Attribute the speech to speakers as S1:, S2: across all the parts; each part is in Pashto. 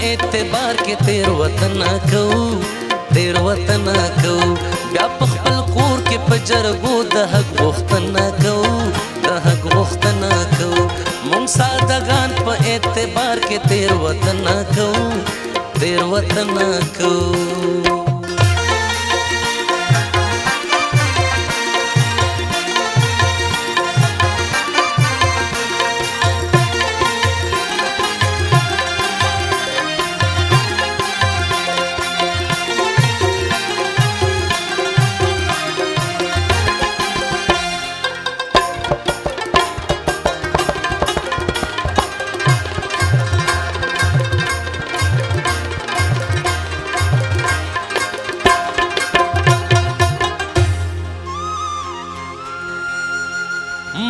S1: اعتبار کې تیر وطن کو تیر وطن کو بیا په خپل کور کې په جرګو د حق غوښتنه کو د حق غوښتنه کو مونږ سادهګان په اعتبار کې تیر وطن کو تیر وطن کو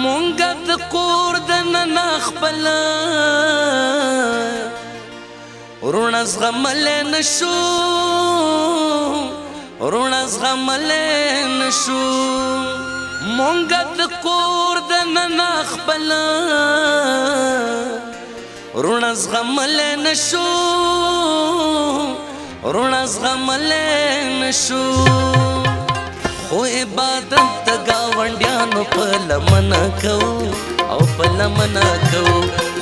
S1: مونږه د کور د ننه خپله وروڼه زغملی نشو وروڼه زغملی نشو مونږه د کور د ننه خپله وروڼه زغملی نشو وروڼه زغملی نشو خو عبادت د ګاونډیانو په لمنه کو او په لمنه کو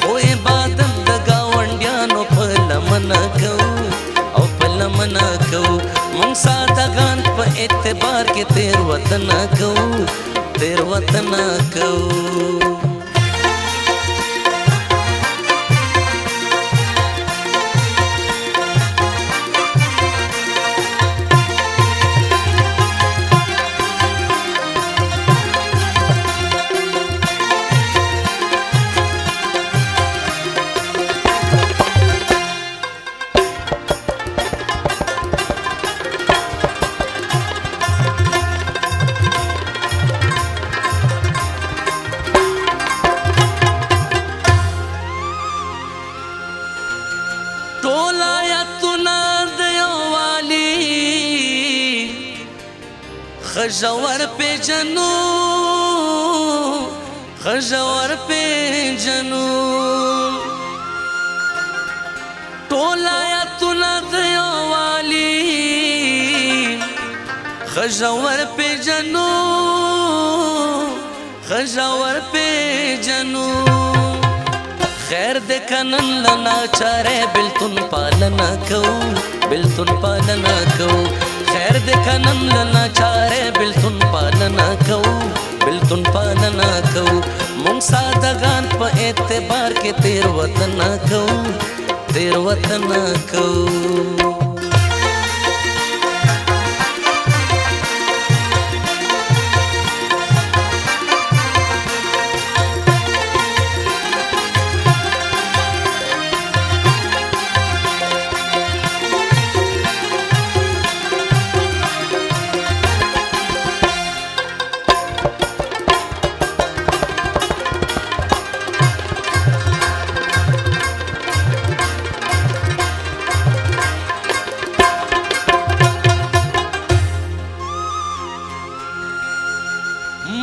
S1: خو عبادت د ګاونډیانو په لمنه کو او په لمنه کو مونږ سادهګان په اعتبار کې تیر وطن کو تیر وطن کو ټول آیتونه د یووالي خژور پیژنو خژور پیژنو ټول آیتونه د یووالي خژور پیژنو خژور پیژنو خیر د کنن لنا چاره بلتون پالنا کو بلتون پالنا کو خیر د کنن لنا چاره بلتون پالنا کو بلتون پالنا کو مونږ سادهګان په اعتبار کې تیر وطن کو تیر وطن کو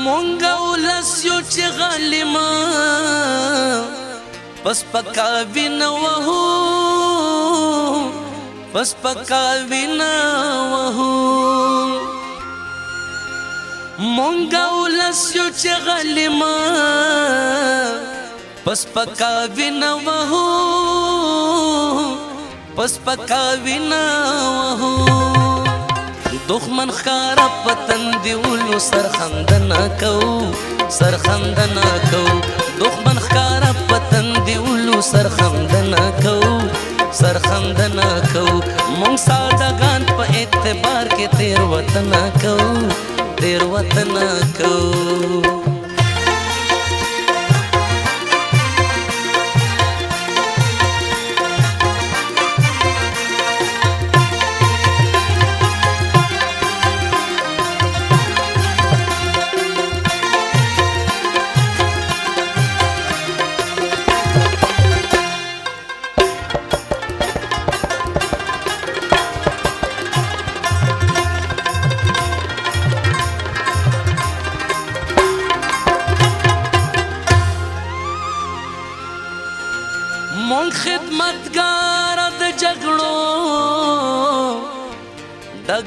S1: مونږه ولس یو چې غالما پس پکا وینا وهو پس پکا وینا وهو مونږه ولس یو چې غالما پس پکا وینا وهو پس پکا وینا وهو دښمن ښکاره پتن دیولو سرخندنه کو سرخندنه کو دښمن ښکاره پتن دیولو سرخندنه کو سرخندنه کو مونږ سادهګان په اعتبار کې تیر وطن کو تیر وطن کو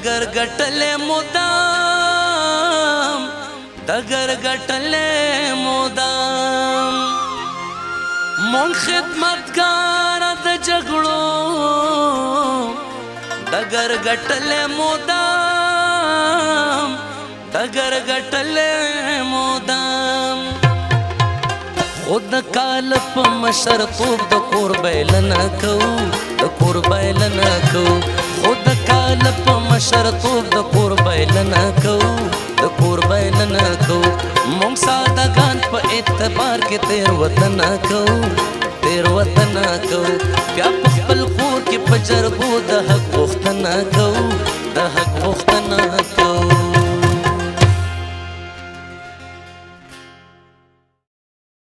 S1: ډګر ګټلې مودام ډګر ګټلې مودام مون خدمتګار د جګړو ډګر ګټلې مودام ډګر ګټلې مودام خود کال په مشر توب د کور بیلنه کو د کور بیلنه کو خود کال په مشر توب د کور بیلنه کو د کور بیلنه کو مونږ سادهګان په اعتبار کې تیر وطن کو تیر وطن کو بیا په خپل کور کې په جرګو د حق غوښتنه کو